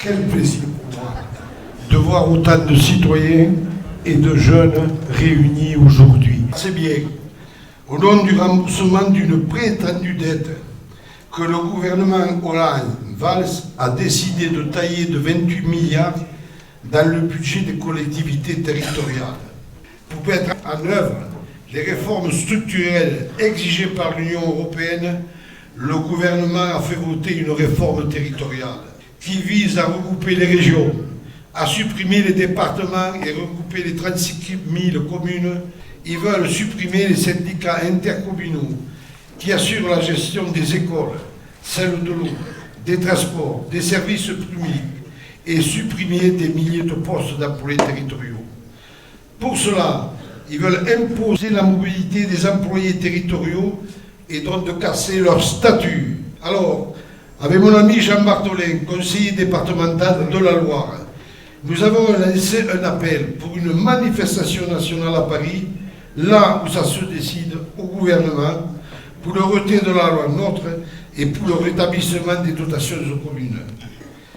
Quel plaisir pour moi de voir autant de citoyens et de jeunes réunis aujourd'hui. C'est bien, au nom du remboursement d'une prétendue dette que le gouvernement Hollande-Valls a décidé de tailler de 28 milliards dans le budget des collectivités territoriales. Pour mettre en œuvre les réformes structurelles exigées par l'Union européenne, le gouvernement a fait voter une réforme territoriale qui vise à regrouper les régions, à supprimer les départements et regrouper les 36 000 communes. Ils veulent supprimer les syndicats intercommunaux qui assurent la gestion des écoles, celle de l'eau, des transports, des services publics et supprimer des milliers de postes d'employés territoriaux. Pour cela, ils veulent imposer la mobilité des employés territoriaux et donc de casser leur statut. Alors, avec mon ami Jean Bartholin, conseiller départemental de la Loire, nous avons lancé un appel pour une manifestation nationale à Paris, là où ça se décide au gouvernement, pour le retrait de la loi NOTRe et pour le rétablissement des dotations aux communes.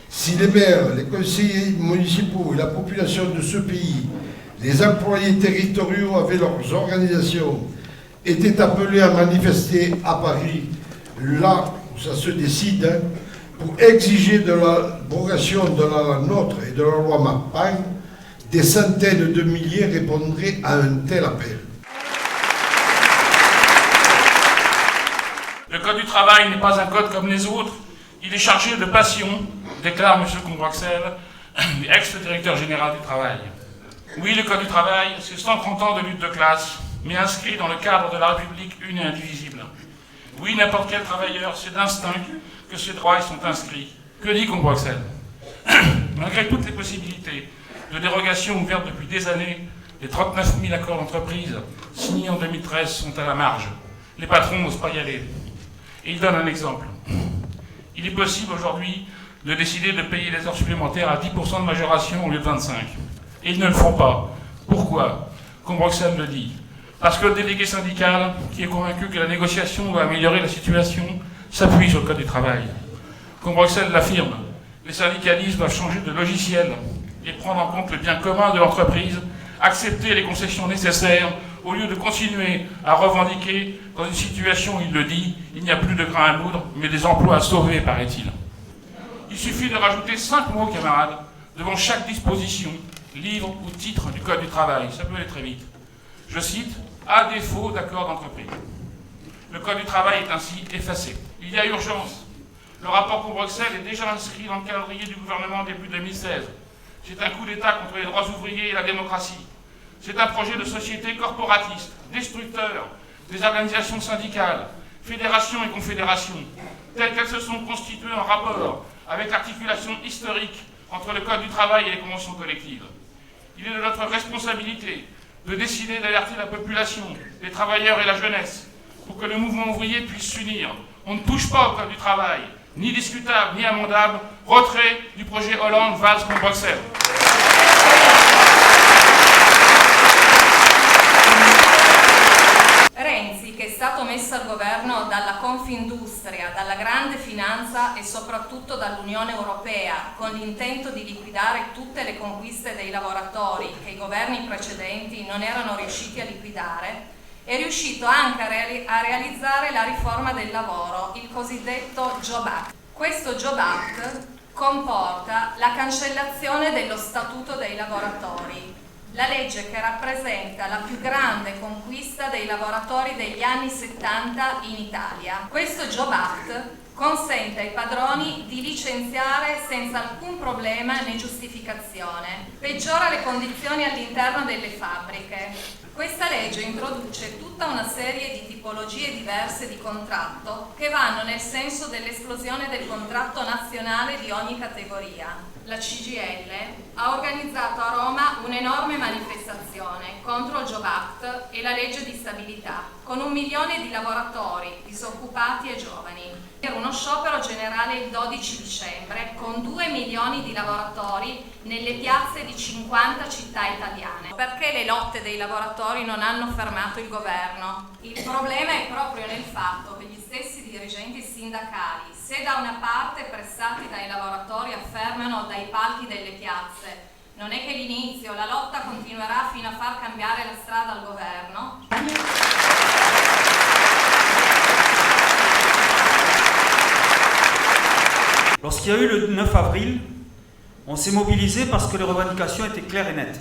Si les maires, les conseillers municipaux et la population de ce pays, les employés territoriaux avec leurs organisations, étaient appelés à manifester à Paris, là où ça se décide, pour exiger de l'abrogation de la loi NOTRe et de la loi MAPAN, des centaines de milliers répondraient à un tel appel. Le Code du travail n'est pas un code comme les autres, il est chargé de passion, déclare M. Combrexel, ex-directeur général du travail. Oui, le Code du travail, c'est 130 ans de lutte de classe, mais inscrit dans le cadre de la République une et indivisible. Oui, n'importe quel travailleur, c'est d'instinct que ses droits y sont inscrits. Que dit Combrexel? Malgré toutes les possibilités de dérogation ouvertes depuis des années, les 39 000 accords d'entreprise signés en 2013 sont à la marge. Les patrons n'osent pas y aller. Et il donne un exemple. Il est possible aujourd'hui de décider de payer les heures supplémentaires à 10% de majoration au lieu de 25%. Et ils ne le font pas. Pourquoi? Combrexel le dit. Parce que le délégué syndical, qui est convaincu que la négociation doit améliorer la situation, s'appuie sur le Code du travail. Combrexel l'affirme. Les syndicalistes doivent changer de logiciel et prendre en compte le bien commun de l'entreprise, accepter les concessions nécessaires au lieu de continuer à revendiquer dans une situation où il le dit, il n'y a plus de grain à moudre, mais des emplois à sauver, paraît-il. Il suffit de rajouter 5 mots, camarades, devant chaque disposition, livre ou titre du Code du travail. Ça peut aller très vite. Je cite, « à défaut d'accord d'entreprise ». Le Code du travail est ainsi effacé. Il y a urgence. Le rapport Combrexel est déjà inscrit dans le calendrier du gouvernement début 2016. C'est un coup d'État contre les droits ouvriers et la démocratie. C'est un projet de société corporatiste, destructeur des organisations syndicales, fédérations et confédérations, telles qu'elles se sont constituées en rapport avec l'articulation historique entre le Code du travail et les conventions collectives. Il est de notre responsabilité de décider d'alerter la population, les travailleurs et la jeunesse, pour que le mouvement ouvrier puisse s'unir. On ne touche pas au Code du travail, ni discutable, ni amendable. Retrait du projet Hollande-Valls-Combrexel. Renzi, che è stato messo al governo dalla Confindustria, dalla grande finanza e soprattutto dall'Unione Europea, con l'intento di liquidare tutte le conquiste dei lavoratori che i governi precedenti non erano riusciti a liquidare, è riuscito anche a realizzare la riforma del lavoro, il cosiddetto Job Act. Questo Job Act comporta la cancellazione dello Statuto dei lavoratori, la legge che rappresenta la più grande conquista dei lavoratori degli anni 70 in Italia. Questo Job Act consente ai padroni di licenziare senza alcun problema né giustificazione, peggiora le condizioni all'interno delle fabbriche. Questa legge introduce tutta una serie di tipologie diverse di contratto che vanno nel senso dell'esclusione del contratto nazionale di ogni categoria. La CGIL ha organizzato a Roma un'enorme manifestazione contro il Job Act e la legge di stabilità, con 1 milione di lavoratori, disoccupati e giovani. Per uno sciopero generale il 12 dicembre con 2 milioni di lavoratori nelle piazze di 50 città italiane. Perché le lotte dei lavoratori non hanno fermato il governo? Il problema è proprio nel fatto che gli stessi dirigenti sindacali, se da una parte pressavano calpestati dai lavoratori affermano dai palchi delle piazze. Non è che l'inizio, la lotta continuerà fino a far cambiare la strada al governo. Lorsqu'il y a eu le 9 avril, on s'est mobilisé parce que les revendications étaient claires et nettes.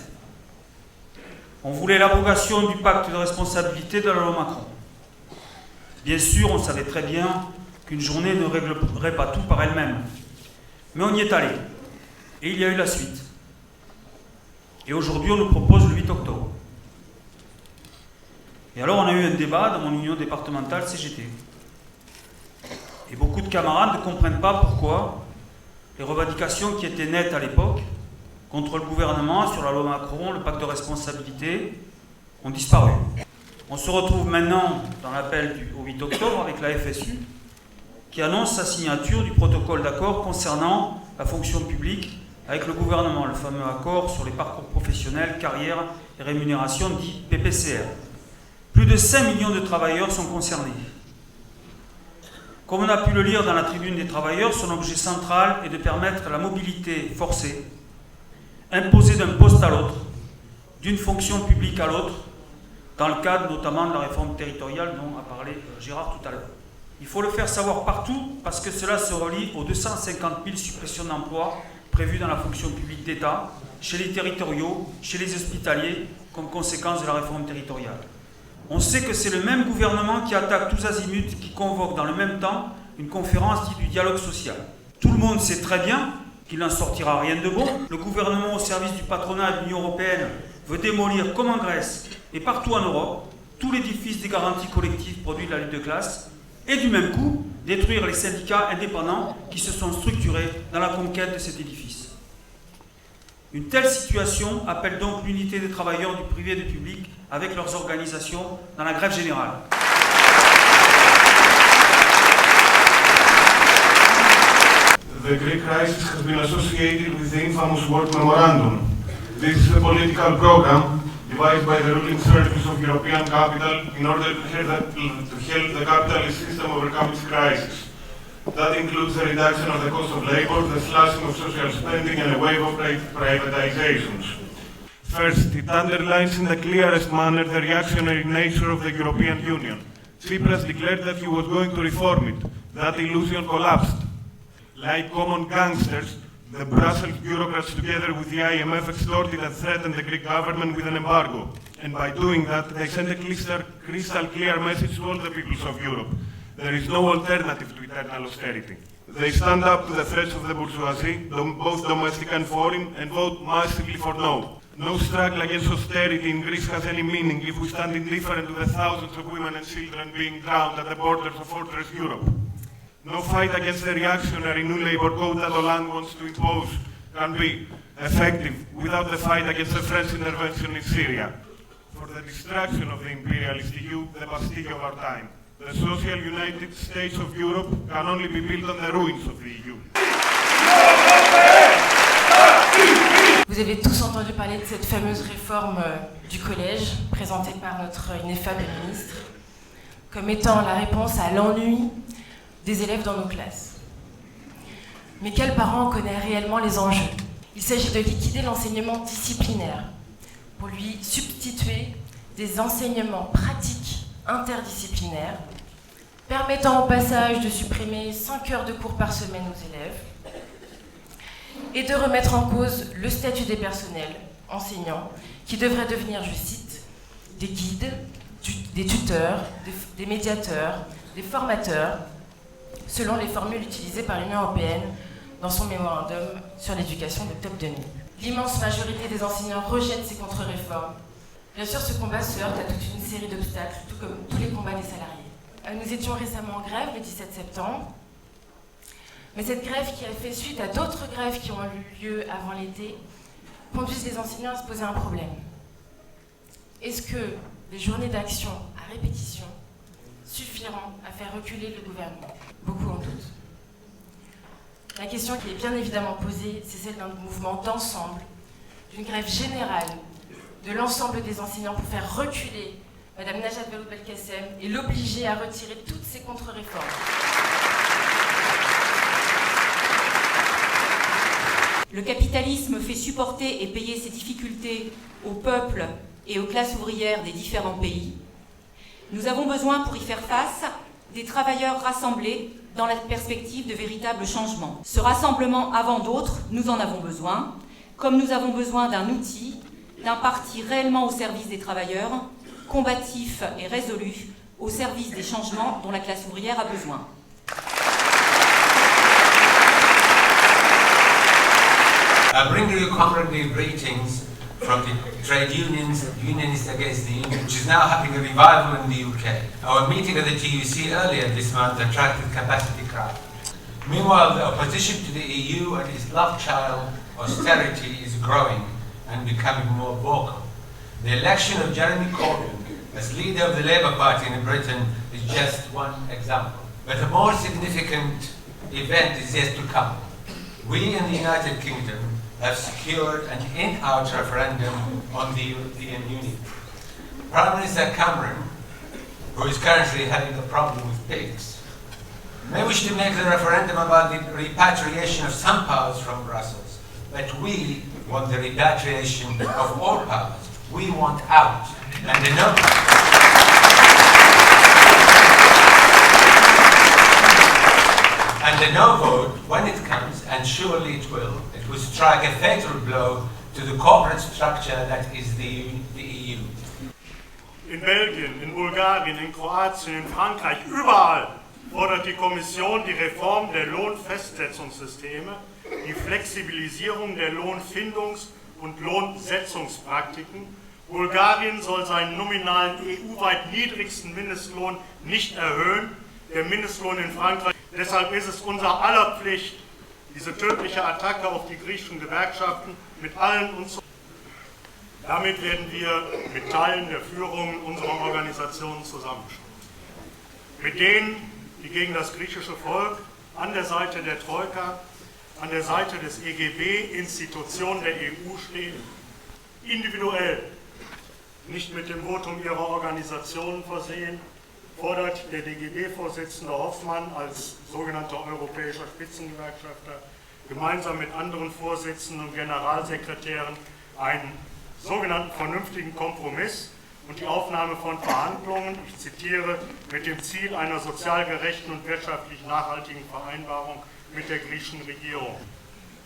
On voulait l'abrogation du pacte de responsabilité de la loi Macron. Bien sûr, on savait très bien qu'une journée ne réglerait pas tout par elle-même. Mais on y est allé. Et il y a eu la suite. Et aujourd'hui, on nous propose le 8 octobre. Et alors, on a eu un débat dans mon union départementale CGT. Et beaucoup de camarades ne comprennent pas pourquoi les revendications qui étaient nettes à l'époque, contre le gouvernement, sur la loi Macron, le pacte de responsabilité, ont disparu. On se retrouve maintenant dans l'appel au 8 octobre avec la FSU, qui annonce sa signature du protocole d'accord concernant la fonction publique avec le gouvernement, le fameux accord sur les parcours professionnels, carrières et rémunération dit PPCR. Plus de 5 millions de travailleurs sont concernés. Comme on a pu le lire dans la tribune des travailleurs, son objet central est de permettre la mobilité forcée, imposée d'un poste à l'autre, d'une fonction publique à l'autre, dans le cadre notamment de la réforme territoriale dont a parlé Gérard tout à l'heure. Il faut le faire savoir partout parce que cela se relie aux 250 000 suppressions d'emplois prévues dans la fonction publique d'État, chez les territoriaux, chez les hospitaliers, comme conséquence de la réforme territoriale. On sait que c'est le même gouvernement qui attaque tous azimuts, qui convoque dans le même temps une conférence dite du dialogue social. Tout le monde sait très bien qu'il n'en sortira rien de bon. Le gouvernement au service du patronat de l'Union européenne veut démolir, comme en Grèce et partout en Europe, tout l'édifice des garanties collectives produits de la lutte de classe et du même coup détruire les syndicats indépendants qui se sont structurés dans la conquête de cet édifice. Une telle situation appelle donc l'unité des travailleurs du privé et du public avec leurs organisations dans la grève générale. The Greek crisis has been associated with the infamous work memorandum. This is a political program devised by the ruling circles of European capital in order to help the capitalist system overcome its crisis. That includes the reduction of the cost of labor, the slashing of social spending, and a wave of privatizations. First, it underlines in the clearest manner the reactionary nature of the European Union. Tsipras declared that he was going to reform it. That illusion collapsed. Like common gangsters, the Brussels bureaucrats together with the IMF extorted and threatened the Greek government with an embargo. And by doing that, they sent a crystal clear message to all the peoples of Europe. There is no alternative to eternal austerity. They stand up to the threats of the bourgeoisie, both domestic and foreign, and vote massively for no. No struggle against austerity in Greece has any meaning if we stand indifferent to the thousands of women and children being drowned at the borders of fortress Europe. No fight against the reactionary new labor code that Hollande wants to impose can be effective without the fight against the French intervention in Syria. For the destruction of the imperialist EU, the Bastille of our time. The social United States of Europe can only be built on the ruins of the EU. Vous avez tous entendu parler de cette fameuse réforme du collège présentée par notre ineffable ministre comme étant la réponse à l'ennui des élèves dans nos classes. Mais quel parent connaît réellement les enjeux? Il s'agit de liquider l'enseignement disciplinaire pour lui substituer des enseignements pratiques interdisciplinaires permettant au passage de supprimer 5 heures de cours par semaine aux élèves et de remettre en cause le statut des personnels enseignants qui devraient devenir, je cite, des guides, des tuteurs, des médiateurs, des formateurs, selon les formules utilisées par l'Union européenne dans son mémorandum sur l'éducation d'octobre 2000. L'immense majorité des enseignants rejettent ces contre-réformes. Bien sûr, ce combat se heurte à toute une série d'obstacles, tout comme tous les combats des salariés. Nous étions récemment en grève le 17 septembre, mais cette grève qui a fait suite à d'autres grèves qui ont eu lieu avant l'été conduisent les enseignants à se poser un problème. Est-ce que les journées d'action à répétition suffiront à faire reculer le gouvernement? Beaucoup en doutent. La question qui est bien évidemment posée, c'est celle d'un mouvement d'ensemble, d'une grève générale de l'ensemble des enseignants pour faire reculer Madame Najat Vallaud-Belkacem et l'obliger à retirer toutes ces contre-réformes. Le capitalisme fait supporter et payer ses difficultés au peuple et aux classes ouvrières des différents pays. Nous avons besoin, pour y faire face, des travailleurs rassemblés dans la perspective de véritables changements. Ce rassemblement, avant d'autres, nous en avons besoin, comme nous avons besoin d'un outil, d'un parti réellement au service des travailleurs, combatif et résolu, au service des changements dont la classe ouvrière a besoin. I bring you comrade greetings from the trade unionists against the union, which is now having a revival in the UK. Our meeting at the TUC earlier this month attracted capacity crowds. Meanwhile, the opposition to the EU and its love child, austerity, is growing and becoming more vocal. The election of Jeremy Corbyn as leader of the Labour Party in Britain is just one example. But a more significant event is yet to come. We in the United Kingdom have secured an in-out referendum on the European Union. Prime Minister Cameron, who is currently having a problem with pigs, may wish to make the referendum about the repatriation of some powers from Brussels, but we want the repatriation of all powers. We want out, and the no. And the no vote, when it comes, and surely it will strike a fatal blow to the corporate structure that is the EU. In Belgien, in Bulgarien, in Kroatien, in Frankreich, überall fordert die Kommission die Reform der Lohnfestsetzungssysteme, die Flexibilisierung der Lohnfindungs- und Lohnsetzungspraktiken. Bulgarien soll seinen nominalen EU-weit niedrigsten Mindestlohn nicht erhöhen, der Mindestlohn in Frankreich. Deshalb ist es unser aller Pflicht, diese tödliche Attacke auf die griechischen Gewerkschaften mit allen uns. Damit werden wir mit Teilen der Führung unserer Organisationen zusammenstehen. Mit denen, die gegen das griechische Volk an der Seite der Troika, an der Seite des EGB, Institutionen der EU stehen, individuell, nicht mit dem Votum ihrer Organisationen versehen, fordert der DGB-Vorsitzende Hoffmann als sogenannter europäischer Spitzengewerkschafter gemeinsam mit anderen Vorsitzenden und Generalsekretären einen sogenannten vernünftigen Kompromiss und die Aufnahme von Verhandlungen, ich zitiere, mit dem Ziel einer sozial gerechten und wirtschaftlich nachhaltigen Vereinbarung mit der griechischen Regierung.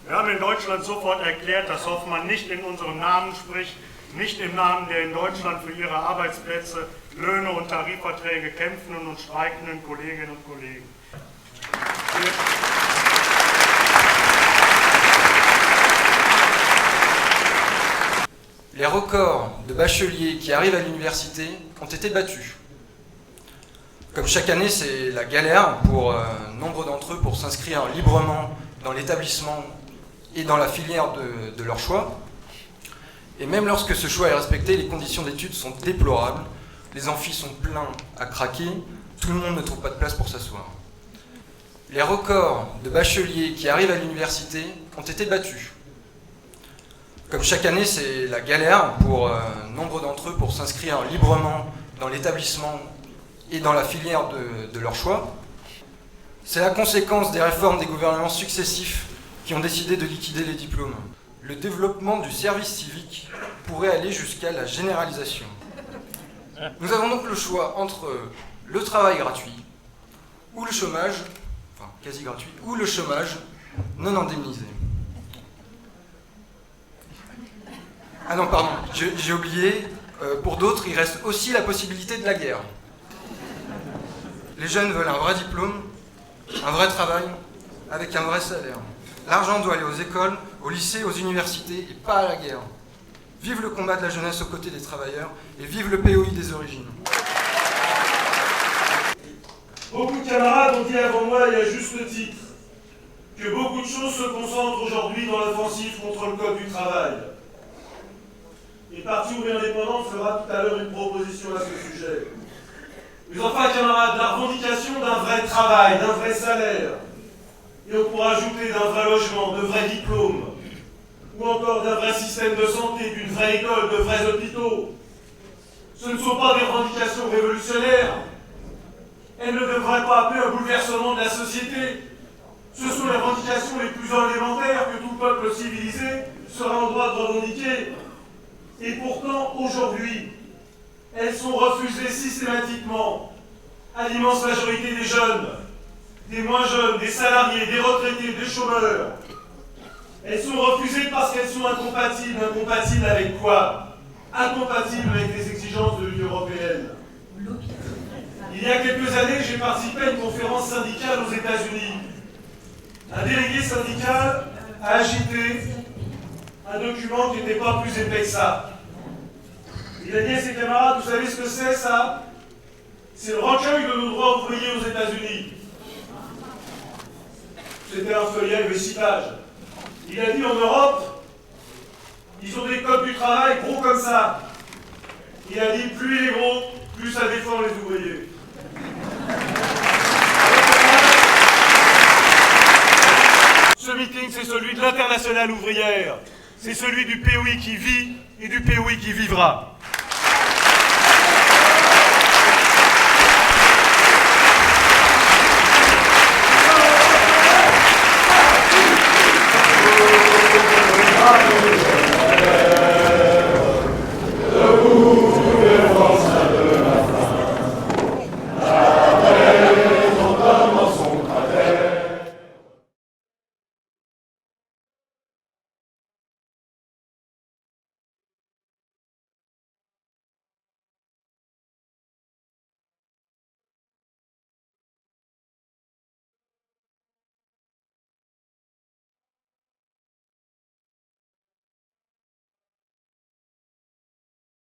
Wir haben in Deutschland sofort erklärt, dass Hoffmann nicht in unserem Namen spricht, nicht im Namen der in Deutschland für ihre Arbeitsplätze, Löhne und Tarifverträge kämpfenden und streikenden Kolleginnen und Kollegen. Les records de bacheliers qui arrivent à l'université ont été battus. Comme chaque année, c'est la galère pour nombre d'entre eux pour s'inscrire librement dans l'établissement et dans la filière de leur choix. Et même lorsque ce choix est respecté, les conditions d'études sont déplorables, les amphis sont pleins à craquer, tout le monde ne trouve pas de place pour s'asseoir. Les records de bacheliers qui arrivent à l'université ont été battus. Comme chaque année, c'est la galère pour nombre d'entre eux pour s'inscrire librement dans l'établissement et dans la filière de leur choix. C'est la conséquence des réformes des gouvernements successifs qui ont décidé de liquider les diplômes. Le développement du service civique pourrait aller jusqu'à la généralisation. Nous avons donc le choix entre le travail gratuit ou le chômage, enfin quasi gratuit, ou le chômage non indemnisé. Ah non, pardon, j'ai oublié, pour d'autres, il reste aussi la possibilité de la guerre. Les jeunes veulent un vrai diplôme, un vrai travail, avec un vrai salaire. L'argent doit aller aux écoles, aux lycées, aux universités, et pas à la guerre. Vive le combat de la jeunesse aux côtés des travailleurs, et vive le POI des origines. Beaucoup de camarades ont dit avant moi, et à juste titre, que beaucoup de choses se concentrent aujourd'hui dans l'offensive contre le Code du travail. Et Parti ouvrier indépendant fera tout à l'heure une proposition à ce sujet. Mais enfin, camarades, la revendication d'un vrai travail, d'un vrai salaire, et on pourra ajouter d'un vrai logement, de vrais diplômes, ou encore d'un vrai système de santé, d'une vraie école, de vrais hôpitaux. Ce ne sont pas des revendications révolutionnaires. Elles ne devraient pas appeler un bouleversement de la société. Ce Ce sont les revendications les plus élémentaires que tout peuple civilisé sera en droit de revendiquer. Et pourtant, aujourd'hui, elles sont refusées systématiquement à l'immense majorité des jeunes, des moins jeunes, des salariés, des retraités, des chômeurs. Elles sont refusées parce qu'elles sont incompatibles. Incompatibles avec quoi? Incompatibles avec les exigences de l'Union européenne. Il y a quelques années, j'ai participé à une conférence syndicale aux États-Unis. Un délégué syndical a agité un document qui n'était pas plus épais que ça. Il a dit à ses camarades, vous savez ce que c'est ça? C'est le recueil de nos droits ouvriers aux États-Unis. C'était un feuillet avec 6 pages. Il a dit en Europe, ils ont des codes du travail gros comme ça. Il a dit plus il est gros, plus ça défend les ouvriers. Ce meeting, c'est celui de l'Internationale ouvrière. C'est celui du POI qui vit et du POI qui vivra. Bravo.